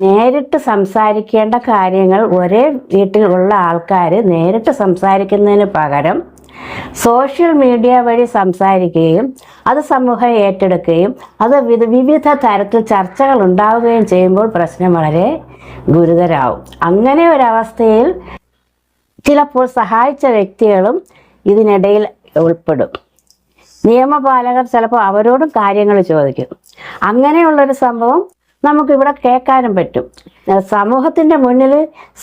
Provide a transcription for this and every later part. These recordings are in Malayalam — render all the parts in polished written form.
നേരിട്ട് സംസാരിക്കേണ്ട കാര്യങ്ങൾ ഒരേ വീട്ടിലുള്ള ആൾക്കാർ നേരിട്ട് സംസാരിക്കുന്നതിന് പകരം സോഷ്യൽ മീഡിയ വഴി സംസാരിക്കുകയും അത് സമൂഹം ഏറ്റെടുക്കുകയും അത് വിവിധ തരത്തിൽ ചർച്ചകൾ ഉണ്ടാവുകയും ചെയ്യുമ്പോൾ പ്രശ്നം വളരെ ഗുരുതരാവും. അങ്ങനെ ഒരവസ്ഥയിൽ ചിലപ്പോൾ സഹായിച്ച വ്യക്തികളും ഇതിനിടയിൽ ഉൾപ്പെടും. നിയമപാലകർ ചിലപ്പോൾ അവരോടും കാര്യങ്ങൾ ചോദിക്കും. അങ്ങനെയുള്ളൊരു സംഭവം നമുക്കിവിടെ കേൾക്കാനും പറ്റും. സമൂഹത്തിൻ്റെ മുന്നിൽ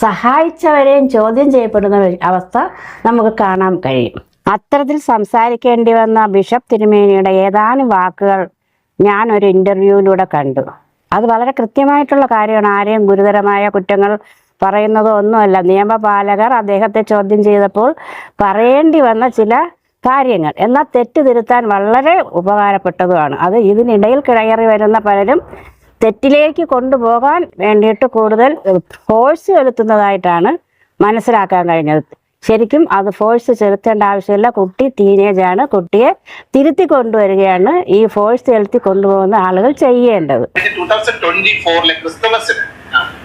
സഹായിച്ചവരെയും ചോദ്യം ചെയ്യപ്പെടുന്ന അവസ്ഥ നമുക്ക് കാണാൻ കഴിയും. അത്തരത്തിൽ സംസാരിക്കേണ്ടി വന്ന ബിഷപ്പ് തിരുമേനിയുടെ ഏതാനും വാക്കുകൾ ഞാനൊരു ഇൻ്റർവ്യൂവിലൂടെ കണ്ടു. അത് വളരെ കൃത്യമായിട്ടുള്ള കാര്യമാണ്. ആരെയും ഗുരുതരമായ കുറ്റങ്ങൾ പറയുന്നതോ ഒന്നുമല്ല. നിയമപാലകർ അദ്ദേഹത്തെ ചോദ്യം ചെയ്തപ്പോൾ പറയേണ്ടി വന്ന ചില കാര്യങ്ങൾ, എന്നാൽ തെറ്റ് തിരുത്താൻ വളരെ ഉപകാരപ്പെട്ടതുമാണ്. അത് ഇതിനിടയിൽ കയറി വരുന്ന പലരും തെറ്റിലേക്ക് കൊണ്ടുപോകാൻ വേണ്ടിയിട്ട് കൂടുതൽ ഫോഴ്സ് ചെലുത്തുന്നതായിട്ടാണ് മനസ്സിലാക്കാൻ കഴിഞ്ഞത്. ശരിക്കും അത് ഫോഴ്സ് ചെലുത്തേണ്ട ആവശ്യമില്ല. കുട്ടി ടീനേജാണ്. കുട്ടിയെ തിരുത്തി കൊണ്ടുവരികയാണ് ഈ ഫോഴ്സ് ചെലുത്തി കൊണ്ടുപോകുന്ന ആളുകൾ ചെയ്യേണ്ടത്. 2024 ക്രിസ്തുമസിന്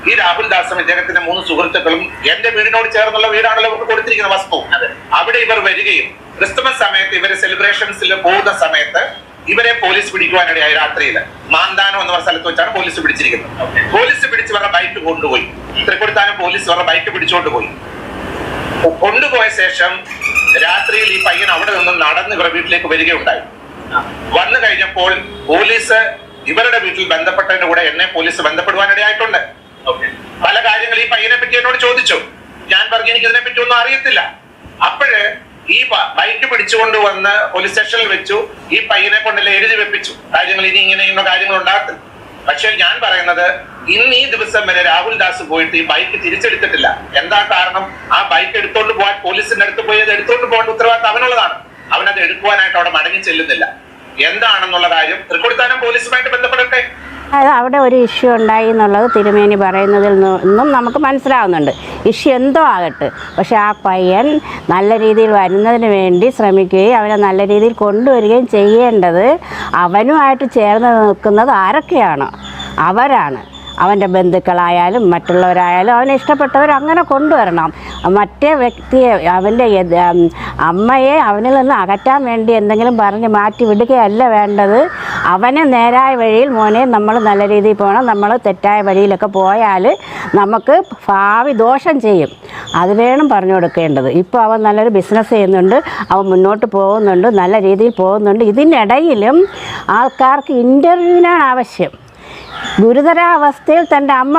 ഈ രാഹുൽ ദാസും ഇദ്ദേഹത്തിന്റെ 3 സുഹൃത്തുക്കളും എന്റെ വീടിനോട് ചേർന്നുള്ള വീടാണല്ലോ ഇവർക്ക് കൊടുത്തിരിക്കുന്ന വസ്തു. അവിടെ ഇവർ വരികയും ക്രിസ്തുമസ് സമയത്ത് ഇവര് സെലിബ്രേഷൻസിൽ പോകുന്ന സമയത്ത് ഇവരെ പോലീസ് പിടിക്കുവാനിടയായി. രാത്രിയിൽ മാന്താനം എന്ന സ്ഥലത്ത് വെച്ചാണ് പോലീസ് പിടിച്ചിരിക്കുന്നത്. പോലീസ് പിടിച്ച് ഇവരുടെ ബൈക്ക് കൊണ്ടുപോയി. തൃക്കൊടിത്താനം പോലീസ് ഇവരുടെ ബൈക്ക് പിടിച്ചുകൊണ്ട് പോയി. കൊണ്ടുപോയ ശേഷം രാത്രിയിൽ ഈ പയ്യൻ അവിടെ നിന്ന് നടന്ന് ഇവരുടെ വീട്ടിലേക്ക് വരികയുണ്ടായി. വന്നു കഴിഞ്ഞപ്പോൾ പോലീസ് ഇവരുടെ വീട്ടിൽ ബന്ധപ്പെട്ടതിന്റെ കൂടെ എന്നെ പോലീസ് ബന്ധപ്പെടുവാനിടയായിട്ടുണ്ട്. പല കാര്യങ്ങൾ ഈ പയ്യനെ പറ്റി എന്നോട് ചോദിച്ചു. ഞാൻ പറഞ്ഞു എനിക്ക് ഇതിനെ പറ്റി ഒന്നും അറിയത്തില്ല. അപ്പോഴ് ഈ ബൈക്ക് പിടിച്ചുകൊണ്ട് വന്ന് പോലീസ് സ്റ്റേഷനിൽ വെച്ചു. ഈ പയ്യനെ കൊണ്ടല്ലേ എഴുതി വെപ്പിച്ചു കാര്യങ്ങൾ, ഇനി ഇങ്ങനെയുള്ള കാര്യങ്ങൾ ഉണ്ടാകത്തില്ല. പക്ഷെ ഞാൻ പറയുന്നത് ഇന്ന് ഈ ദിവസം വരെ രാഹുൽ ദാസ് പോയിട്ട് ഈ ബൈക്ക് തിരിച്ചെടുത്തിട്ടില്ല. എന്താ കാരണം? ആ ബൈക്ക് എടുത്തോണ്ട് പോകാൻ പോലീസിന്റെ അടുത്ത് പോയി അത് എടുത്തോണ്ട് പോകേണ്ട ഉത്തരവാദിത്തം അവനുള്ളതാണ്. അവനത് എടുക്കുവാനായിട്ട് അവിടെ മടങ്ങി ചെല്ലുന്നില്ല. എന്താണെന്നുള്ള കാര്യം തൃക്കൊടിത്താനം പോലീസുമായിട്ട് ബന്ധപ്പെടട്ടെ. അതായത് അവിടെ ഒരു ഇഷ്യൂ ഉണ്ടായി എന്നുള്ളത് തിരുമേനി പറയുന്നതിൽ നിന്നും നമുക്ക് മനസ്സിലാവുന്നുണ്ട്. ഇഷ്യൂ എന്തോ ആകട്ടെ, പക്ഷെ ആ പയ്യൻ നല്ല രീതിയിൽ വരുന്നതിന് വേണ്ടി ശ്രമിക്കുകയും അവനെ നല്ല രീതിയിൽ കൊണ്ടുവരികയും ചെയ്യേണ്ടത് അവനുമായിട്ട് ചേർന്ന് നിൽക്കുന്നത് ആരൊക്കെയാണോ അവരാണ്. അവൻ്റെ ബന്ധുക്കളായാലും മറ്റുള്ളവരായാലും അവനെ ഇഷ്ടപ്പെട്ടവർ അങ്ങനെ കൊണ്ടുവരണം. മറ്റേ വ്യക്തിയെ, അവൻ്റെ അമ്മയെ അവനിൽ നിന്ന് അകറ്റാൻ വേണ്ടി എന്തെങ്കിലും പറഞ്ഞ് മാറ്റി വിടുകയല്ല വേണ്ടത്. അവനെ നേരായ വഴിയിൽ, മോനെ നമ്മൾ നല്ല രീതിയിൽ പോകണം, നമ്മൾ തെറ്റായ വഴിയിലൊക്കെ പോയാൽ നമുക്ക് ഭാവി ദോഷം ചെയ്യും, അത് വേണം പറഞ്ഞു കൊടുക്കേണ്ടത്. ഇപ്പോൾ അവൻ നല്ലൊരു ബിസിനസ് ചെയ്യുന്നുണ്ട്, അവൻ മുന്നോട്ട് പോകുന്നുണ്ട്, നല്ല രീതിയിൽ പോകുന്നുണ്ട്. ഇതിനിടയിലും ആൾക്കാർക്ക് ഇൻ്റർവ്യൂവിനാണ് ആവശ്യം. ഗുരുതരാവസ്ഥയിൽ തൻ്റെ അമ്മ